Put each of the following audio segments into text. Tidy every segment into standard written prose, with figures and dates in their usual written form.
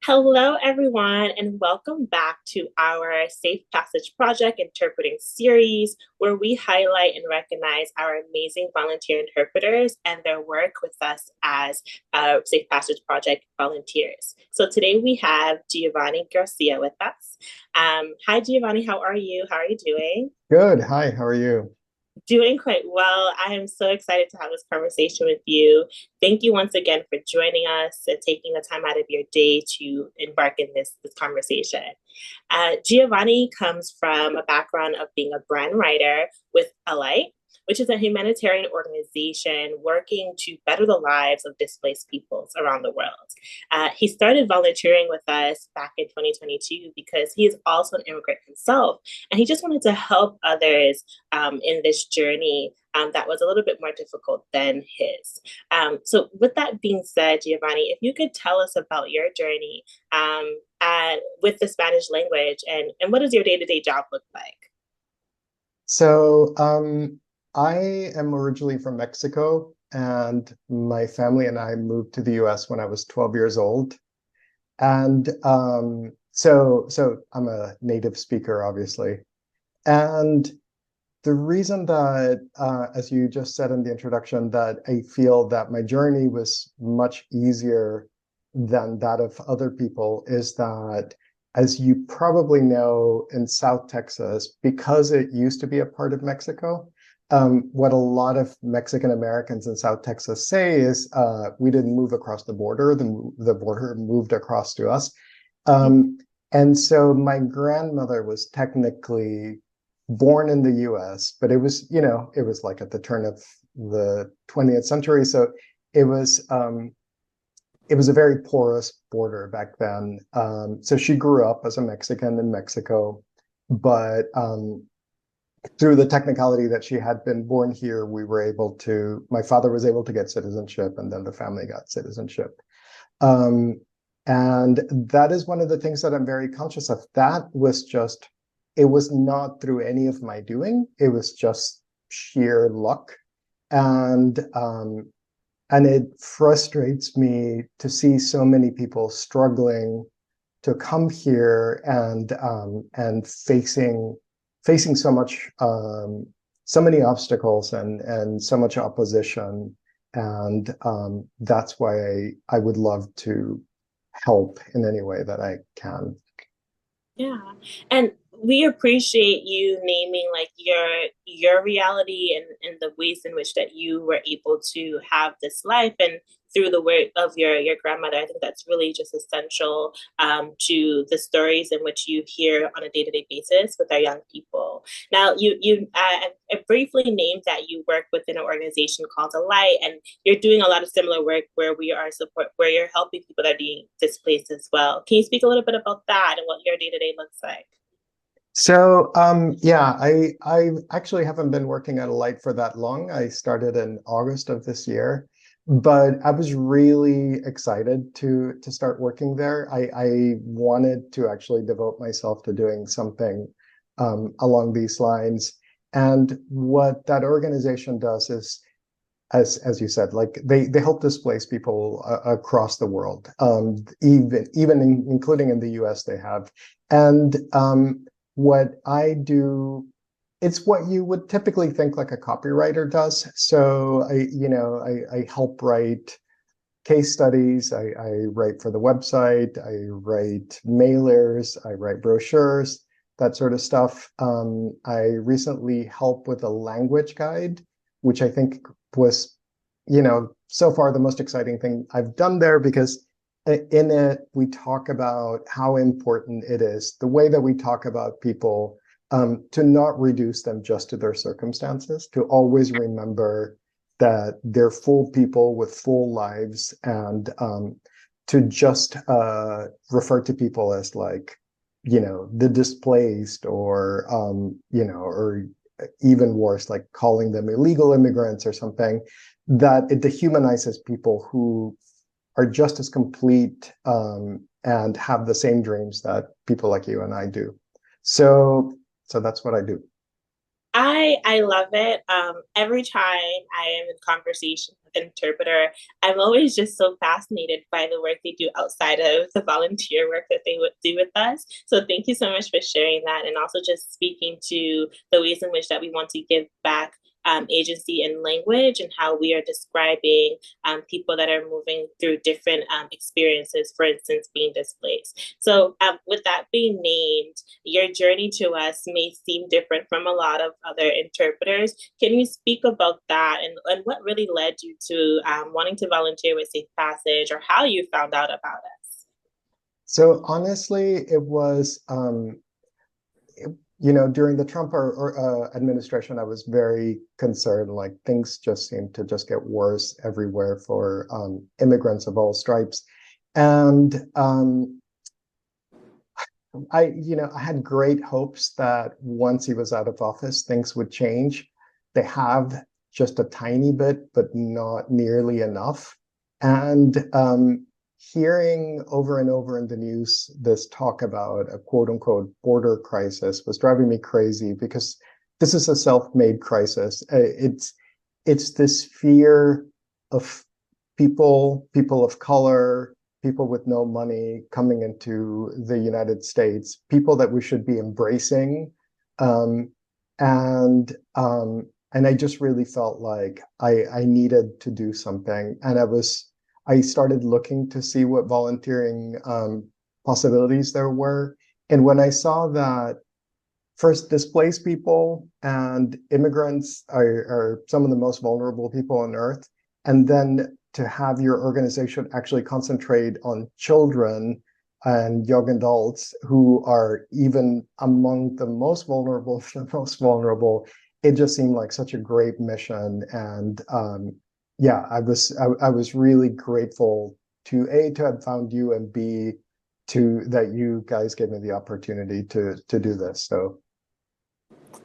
Hello, everyone, and welcome back to our Safe Passage Project Interpreting series, where we highlight and recognize our amazing volunteer interpreters and their work with us as Safe Passage Project volunteers. So today we have Giovanni Garcia with us. Hi, Giovanni, how are you? How are you doing? Good. Hi, how are you? Doing quite well. I am so excited to have this conversation with you. Thank you once again for joining us and taking the time out of your day to embark in this conversation. Giovanni comes from a background of being a brand writer with Alight, which is a humanitarian organization working to better the lives of displaced peoples around the world. He started volunteering with us back in 2022 because he is also an immigrant himself, and he just wanted to help others in this journey that was a little bit more difficult than his. So, with that being said, Giovanni, if you could tell us about your journey with the Spanish language and what does your day to day job look like? So, I am originally from Mexico, and my family and I moved to the US when I was 12 years old. And so I'm a native speaker, obviously. And the reason that, as you just said in the introduction, that I feel that my journey was much easier than that of other people is that, as you probably know, in South Texas, because it used to be a part of Mexico, what a lot of Mexican Americans in South Texas say is we didn't move across the border, the border moved across to us. And so my grandmother was technically born in the US, but it was like at the turn of the 20th century. So it was it was a very porous border back then. So she grew up as a Mexican in Mexico, but through the technicality that she had been born here, my father was able to get citizenship, and then the family got citizenship. Um, and that is one of the things that I'm very conscious of. It was not through any of my doing. It was just sheer luck. And and it frustrates me to see so many people struggling to come here and facing so many obstacles and so much opposition. And that's why I would love to help in any way that I can. Yeah. And we appreciate you naming like your reality and the ways in which that you were able to have this life and through the work of your grandmother. I think that's really just essential to the stories in which you hear on a day-to-day basis with our young people. Now, I briefly named that you work within an organization called Alight, and you're doing a lot of similar work where you're helping people that are being displaced as well. Can you speak a little bit about that and what your day-to-day looks like? So yeah, I actually haven't been working at Alight for that long. I started in August of this year, but I was really excited to start working there. I wanted to actually devote myself to doing something along these lines. And what that organization does is, as you said, like they help displace people across the world, including in the US they have. And what I do, it's what you would typically think like a copywriter does. So I help write case studies. I write for the website. I write mailers. I write brochures, that sort of stuff. I recently helped with a language guide, which I think was, so far the most exciting thing I've done there, because in it, we talk about how important it is, the way that we talk about people, to not reduce them just to their circumstances, to always remember that they're full people with full lives, and to just refer to people as like, the displaced, or even worse, like calling them illegal immigrants or something, that it dehumanizes people who are just as complete and have the same dreams that people like you and I do. So that's what I do. I love it. Every time I am in conversation with an interpreter, I'm always just so fascinated by the work they do outside of the volunteer work that they would do with us. So thank you so much for sharing that, and also just speaking to the ways in which that we want to give back agency and language, and how we are describing people that are moving through different experiences, for instance, being displaced. So, with that being named, your journey to us may seem different from a lot of other interpreters. Can you speak about that, and what really led you to wanting to volunteer with Safe Passage, or how you found out about us? So honestly, it was during the Trump administration, I was very concerned. Like things just seemed to just get worse everywhere for immigrants of all stripes, and I had great hopes that once he was out of office, things would change. They have just a tiny bit, but not nearly enough. And hearing over and over in the news this talk about a quote unquote border crisis was driving me crazy, because this is a self-made crisis. It's this fear of people of color, people with no money coming into the United States, people that we should be embracing. Um, and I just really felt like I needed to do something. And I started looking to see what volunteering possibilities there were. And when I saw that first, displaced people and immigrants are some of the most vulnerable people on earth, and then to have your organization actually concentrate on children and young adults who are even among the most vulnerable, the most vulnerable, it just seemed like such a great mission. And yeah, I was really grateful to A, to have found you, and B, to that you guys gave me the opportunity to do this. So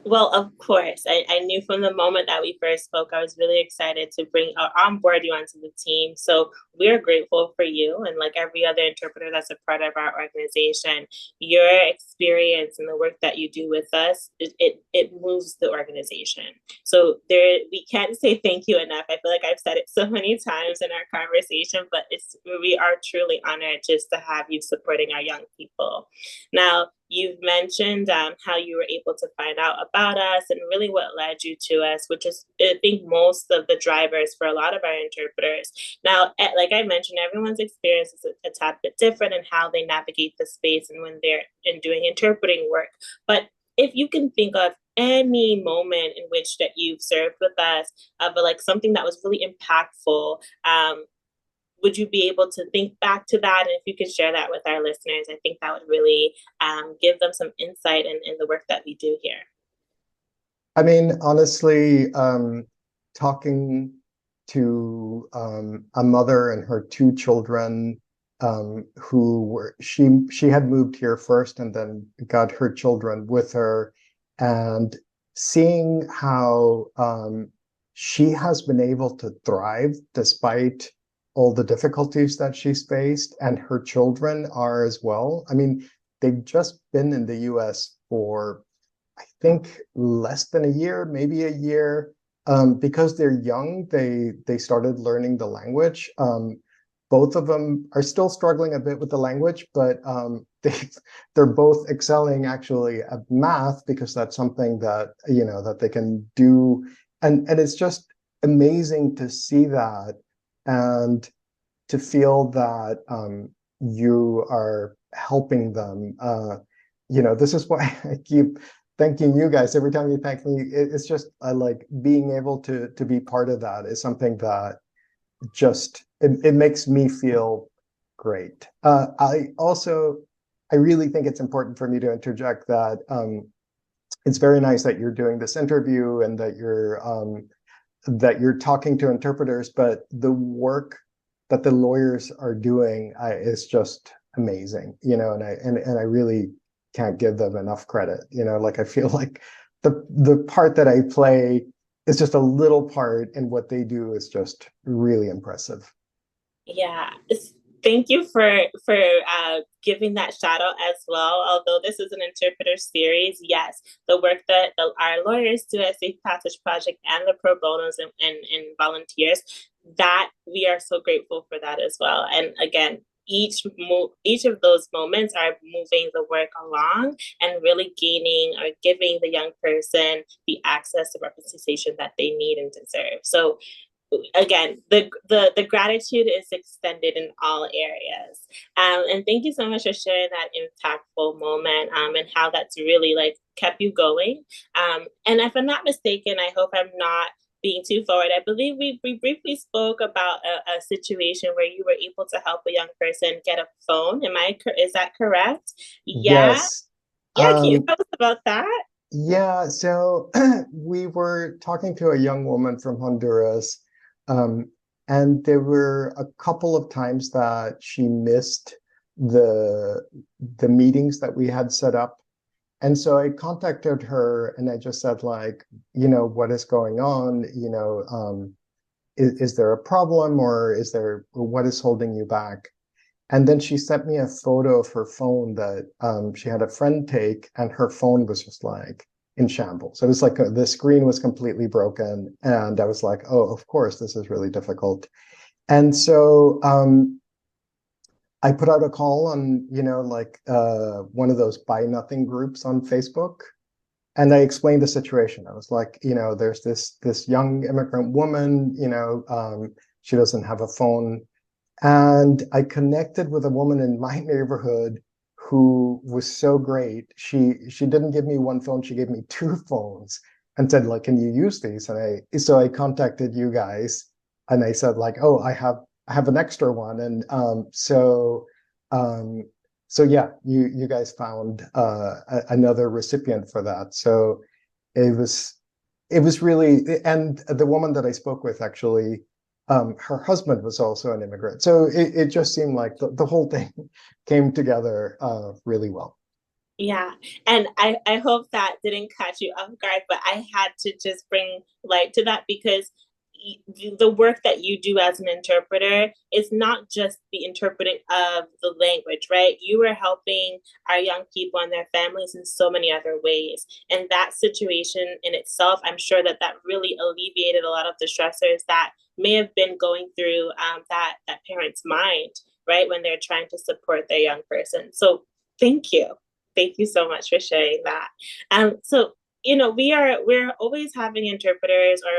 Well, of course. I knew from the moment that we first spoke, I was really excited to bring onboard you onto the team. So we're grateful for you. And like every other interpreter that's a part of our organization, your experience and the work that you do with us, it moves the organization. So we can't say thank you enough. I feel like I've said it so many times in our conversation, but we are truly honored just to have you supporting our young people. Now, you've mentioned how you were able to find out about us, and really what led you to us, which is, I think, most of the drivers for a lot of our interpreters. Now, like I mentioned, everyone's experience is a tad bit different in how they navigate the space and when they're doing interpreting work. But if you can think of any moment in which that you've served with us, but like something that was really impactful, would you be able to think back to that? And if you could share that with our listeners, I think that would really give them some insight in the work that we do here. I mean, honestly, talking to a mother and her two children, who were she had moved here first and then got her children with her, and seeing how she has been able to thrive despite all the difficulties that she's faced, and her children are as well. I mean, they've just been in the US for, I think, less than a year, maybe a year. Because they're young, they started learning the language. Both of them are still struggling a bit with the language, but they're both excelling actually at math, because that's something that that they can do, and it's just amazing to see that, and to feel that you are helping them. This is why I keep thanking you guys every time you thank me. It's just I like being able to be part of that is something that just it makes me feel great. I really think it's important for me to interject that it's very nice that you're doing this interview and that you're talking to interpreters, but the work that the lawyers are doing is just amazing, and I really can't give them enough credit. Like I feel like the part that I play is just a little part, and what they do is just really impressive. Yeah, Thank you for giving that shout out as well. Although this is an interpreter series, yes, the work that our lawyers do at Safe Passage Project and the pro bonos and volunteers, that we are so grateful for that as well. And again, each of those moments are moving the work along and really gaining or giving the young person the access to representation that they need and deserve. So again, the gratitude is extended in all areas. And thank you so much for sharing that impactful moment and how that's really like kept you going. And if I'm not mistaken, I hope I'm not being too forward. I believe we briefly spoke about a situation where you were able to help a young person get a phone. Is that correct? Yeah. Yes. Yeah. Can you tell us about that? Yeah, so we were talking to a young woman from Honduras, um, and there were a couple of times that she missed the the meetings that we had set up. And so I contacted her and I just said, like, what is going on? Is there a problem, or what is holding you back? And then she sent me a photo of her phone that she had a friend take, and her phone was just like in shambles. It was like the screen was completely broken. And I was like, oh, of course, this is really difficult. And so I put out a call on, one of those buy nothing groups on Facebook. And I explained the situation. I was like, there's this young immigrant woman, she doesn't have a phone, and I connected with a woman in my neighborhood who was so great. She didn't give me one phone, she gave me two phones and said, like, can you use these? And I contacted you guys and I said, like, oh, I have an extra one. And um so yeah, you guys found another recipient for that. So it was really, and the woman that I spoke with actually, her husband was also an immigrant. So it just seemed like the whole thing came together really well. Yeah. And I hope that didn't catch you off guard, but I had to just bring light to that because the work that you do as an interpreter is not just the interpreting of the language, right? You are helping our young people and their families in so many other ways. And that situation in itself, I'm sure that really alleviated a lot of the stressors that may have been going through that parent's mind, right, when they're trying to support their young person. So thank you. Thank you so much for sharing that. So we're always having interpreters or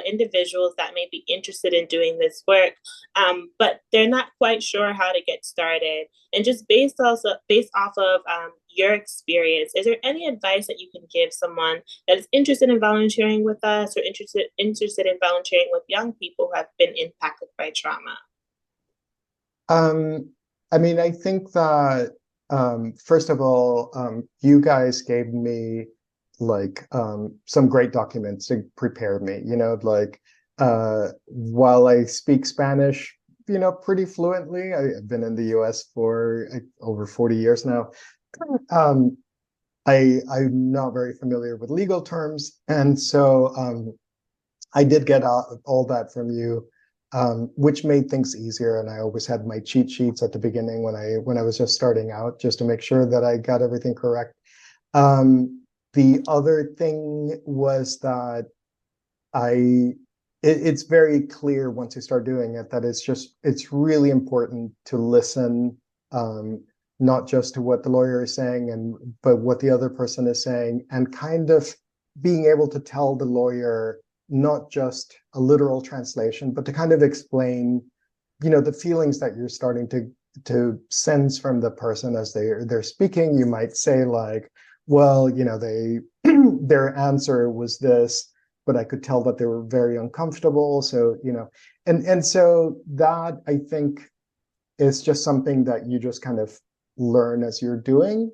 individuals that may be interested in doing this work, but they're not quite sure how to get started. And just based off of your experience, is there any advice that you can give someone that is interested in volunteering with us or interested in volunteering with young people who have been impacted by trauma? I mean, I think that first of all, you guys gave me like some great documents to prepare me, like while I speak Spanish, pretty fluently. I've been in the US for over 40 years now. Um, I'm not very familiar with legal terms. And so I did get all that from you, which made things easier. And I always had my cheat sheets at the beginning when I was just starting out, just to make sure that I got everything correct. The other thing was that it's very clear once you start doing it that it's really important to listen, not just to what the lawyer is saying, but what the other person is saying, and kind of being able to tell the lawyer not just a literal translation, but to kind of explain, the feelings that you're starting to sense from the person as they're speaking. You might say, like, well, their answer was this, but I could tell that they were very uncomfortable. So, and so that, I think, is just something that you just kind of learn as you're doing.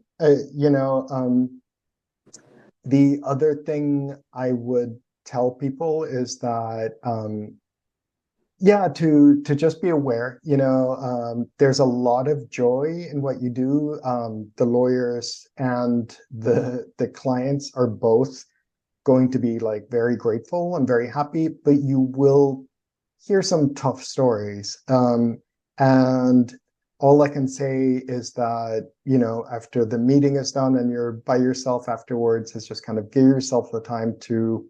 The other thing I would tell people is that, yeah, to just be aware, there's a lot of joy in what you do. The lawyers and the clients are both going to be like very grateful and very happy, but you will hear some tough stories. And all I can say is that, after the meeting is done and you're by yourself afterwards, is just kind of give yourself the time to,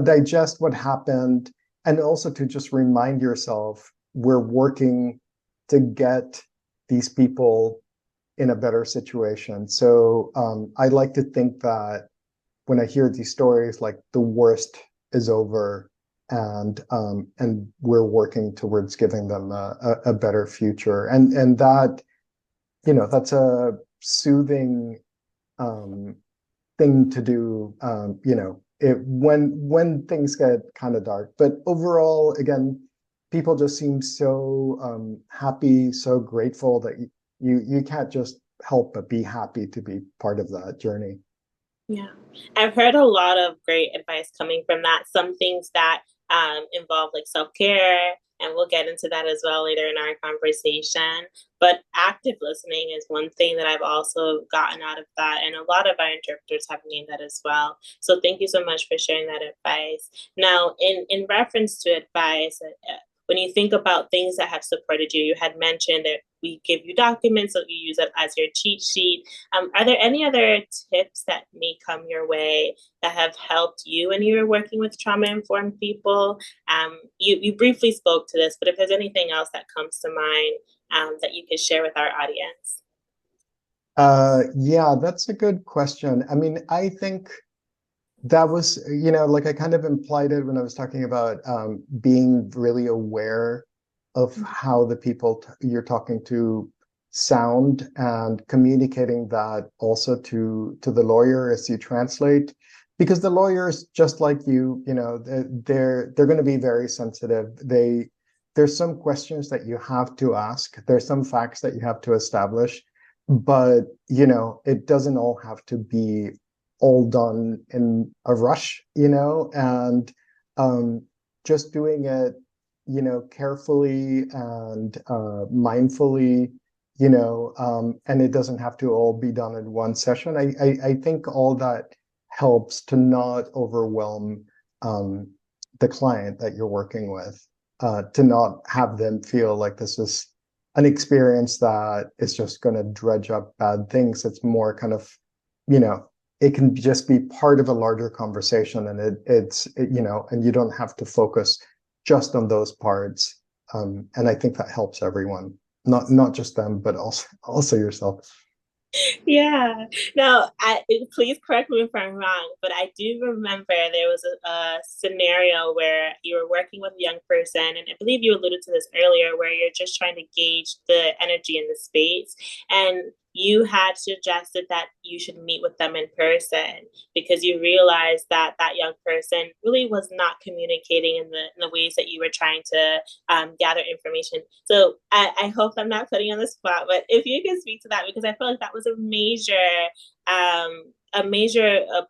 digest what happened, and also to just remind yourself we're working to get these people in a better situation. So I like to think that when I hear these stories, like the worst is over, and we're working towards giving them a better future, and that, that's a soothing thing to do, when things get kind of dark. But overall, again, people just seem so happy, so grateful that you can't just help but be happy to be part of that journey. Yeah, I've heard a lot of great advice coming from that. Some things that involve like self care, and we'll get into that as well later in our conversation. But active listening is one thing that I've also gotten out of that, and a lot of our interpreters have named that as well. So thank you so much for sharing that advice. Now, in reference to advice, when you think about things that have supported you, you had mentioned that we give you documents, so you use it as your cheat sheet. Are there any other tips that may come your way that have helped you when you were working with trauma-informed people? You briefly spoke to this, but if there's anything else that comes to mind that you could share with our audience. Yeah, that's a good question. I mean, I think that was, like I kind of implied it when I was talking about being really aware of how the people you're talking to sound, and communicating that also to the lawyer as you translate, because the lawyers, just like they're going to be very sensitive. There's some questions that you have to ask. There's some facts that you have to establish, but it doesn't all have to be all done in a rush, and just doing it, carefully and mindfully, and it doesn't have to all be done in one session. I think all that helps to not overwhelm the client that you're working with, to not have them feel like this is an experience that is just going to dredge up bad things. It's more kind of, it can just be part of a larger conversation, and and you don't have to focus just on those parts. And I think that helps everyone, not just them, but also yourself. Yeah. No, please correct me if I'm wrong, but I do remember there was a scenario where you were working with a young person, and I believe you alluded to this earlier, where you're just trying to gauge the energy in the space. And you had suggested that you should meet with them in person because you realized that that young person really was not communicating in the ways that you were trying to gather information. So I hope I'm not putting you on the spot, but if you can speak to that, because I feel like that was a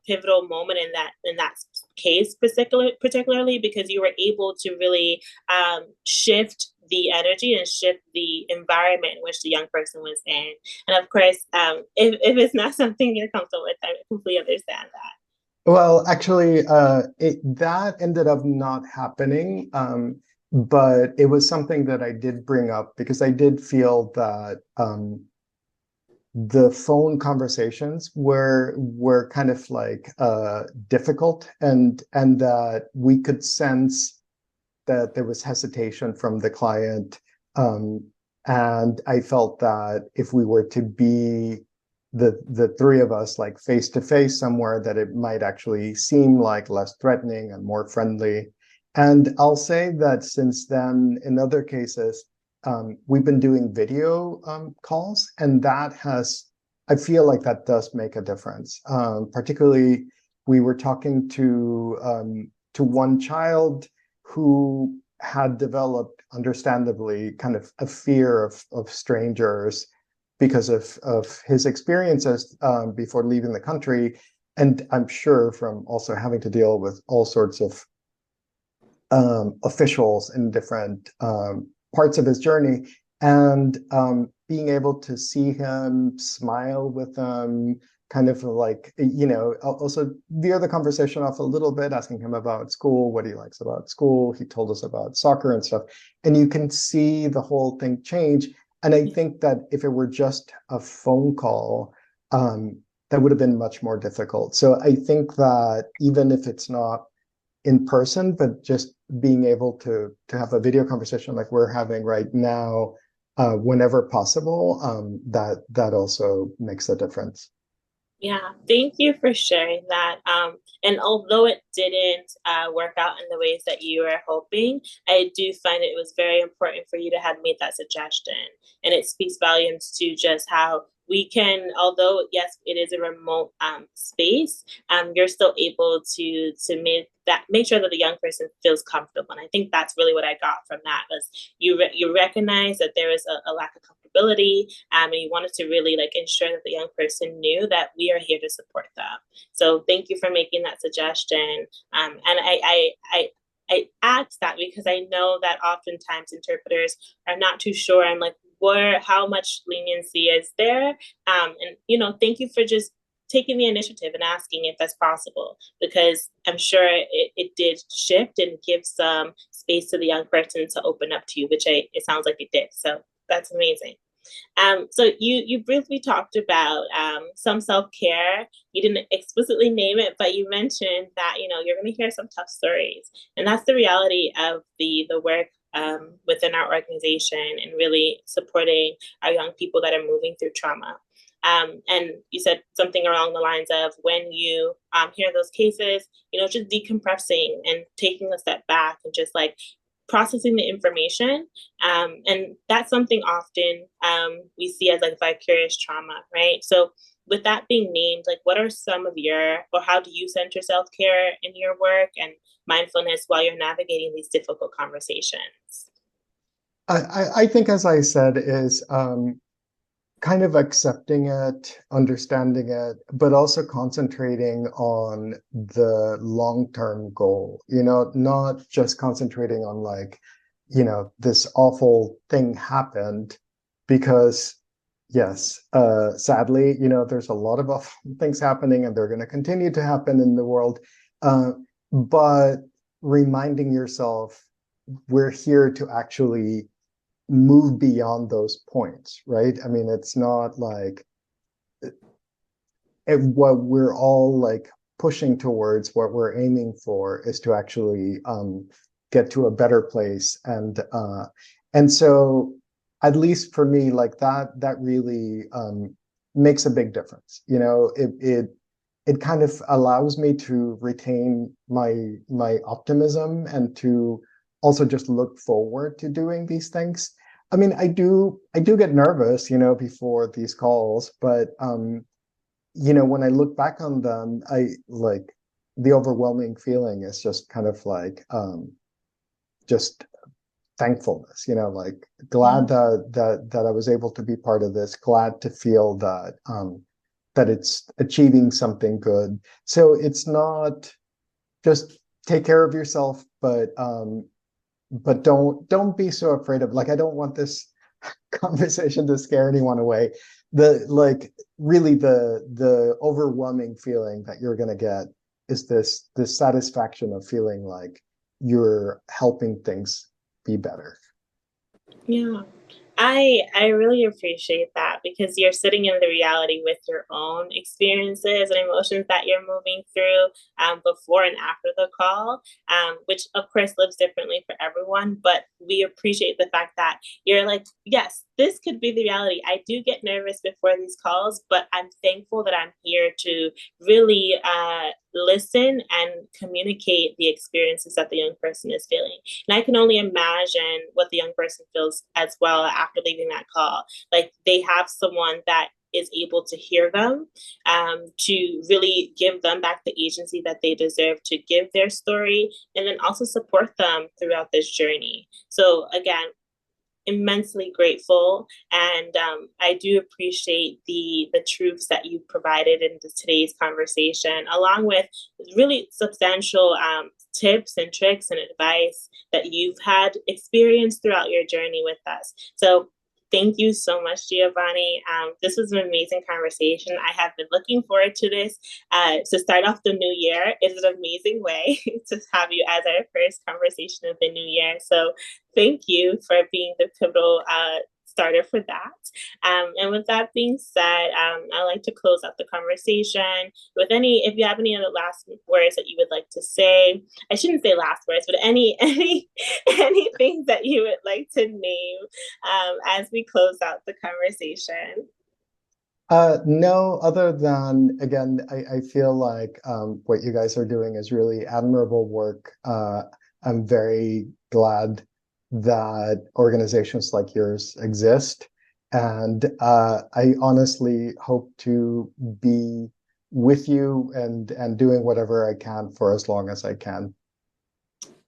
pivotal moment in that case, particularly because you were able to really shift the energy and shift the environment in which the young person was in. And of course, if it's not something you're comfortable with, I completely understand that. Well, actually, that ended up not happening, but it was something that I did bring up because I did feel that the phone conversations were kind of like difficult, and that we could sense that there was hesitation from the client, and I felt that if we were to be the three of us like face to face somewhere, that it might actually seem like less threatening and more friendly. And I'll say that since then, in other cases, we've been doing video calls, and I feel like that does make a difference. Particularly, we were talking to one child who had developed, understandably, kind of a fear of strangers because of his experiences before leaving the country. And I'm sure from also having to deal with all sorts of officials in different parts of his journey, and being able to see him, smile with them, kind of like, also veer the conversation off a little bit, asking him about school, what he likes about school. He told us about soccer and stuff. And you can see the whole thing change. And I think that if it were just a phone call, that would have been much more difficult. So I think that even if it's not in person, but just being able to have a video conversation like we're having right now, whenever possible, that also makes a difference. Yeah, thank you for sharing that. And although it didn't work out in the ways that you were hoping, I do find it was very important for you to have made that suggestion. And it speaks volumes to just how we can, although yes, it is a remote space, you're still able to make sure that the young person feels comfortable. And I think that's really what I got from that was you recognize that there is a lack of comfortability, and you wanted to really like ensure that the young person knew that we are here to support them. So thank you for making that suggestion. And I asked that because I know that oftentimes interpreters are not too sure. I'm like, how much leniency is there? And thank you for just taking the initiative and asking if that's possible, because I'm sure it did shift and give some space to the young person to open up to you, which it sounds like it did. So that's amazing. So you briefly talked about some self-care. You didn't explicitly name it, but you mentioned that you're going to hear some tough stories, and that's the reality of the work within our organization and really supporting our young people that are moving through trauma. And you said something along the lines of when you hear those cases, just decompressing and taking a step back and just like processing the information. And that's something often we see as like vicarious trauma, right? So with that being named, like what are some of or how do you center self-care in your work and mindfulness while you're navigating these difficult conversations? I think, as I said, is kind of accepting it, understanding it, but also concentrating on the long-term goal, not just concentrating on like, this awful thing happened, because yes, sadly, there's a lot of awful things happening and they're going to continue to happen in the world. But reminding yourself, we're here to actually move beyond those points, right? I mean, it's not like what we're all like pushing towards, what we're aiming for is to actually get to a better place. And so at least for me, like that really makes a big difference. It kind of allows me to retain my optimism and to also just look forward to doing these things. I mean, I do get nervous, before these calls, but when I look back on them, I like the overwhelming feeling is just kind of like just thankfulness, like glad that I was able to be part of this, glad to feel that it's achieving something good. So it's not just take care of yourself, but don't be so afraid of, like, I don't want this conversation to scare anyone away. Really the overwhelming feeling that you're going to get is this satisfaction of feeling like you're helping things be better. Yeah. I really appreciate that because you're sitting in the reality with your own experiences and emotions that you're moving through before and after the call, which of course lives differently for everyone. But we appreciate the fact that you're like, yes, this could be the reality. I do get nervous before these calls, but I'm thankful that I'm here to really listen and communicate the experiences that the young person is feeling. And I can only imagine what the young person feels as well after leaving that call. Like they have someone that is able to hear them, to really give them back the agency that they deserve to give their story, and then also support them throughout this journey. So again, immensely grateful, and I do appreciate the truths that you provided in today's conversation, along with really substantial tips and tricks and advice that you've had experience throughout your journey with us. So Thank you so much, Giovanni. This was an amazing conversation. I have been looking forward to this. To start off the new year, it is an amazing way to have you as our first conversation of the new year. So thank you for being the pivotal starter for that. And with that being said, I'd like to close out the conversation with if you have any other last words that you would like to say. I shouldn't say last words, but anything that you would like to name as we close out the conversation. No, other than, again, I feel like what you guys are doing is really admirable work. I'm very glad that organizations like yours exist. And I honestly hope to be with you and doing whatever I can for as long as I can.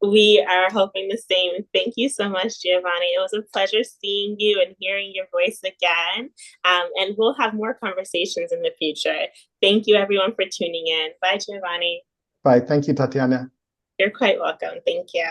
We are hoping the same. Thank you so much, Giovanni. It was a pleasure seeing you and hearing your voice again. And we'll have more conversations in the future. Thank you, everyone, for tuning in. Bye, Giovanni. Bye. Thank you, Tatiana. You're quite welcome. Thank you.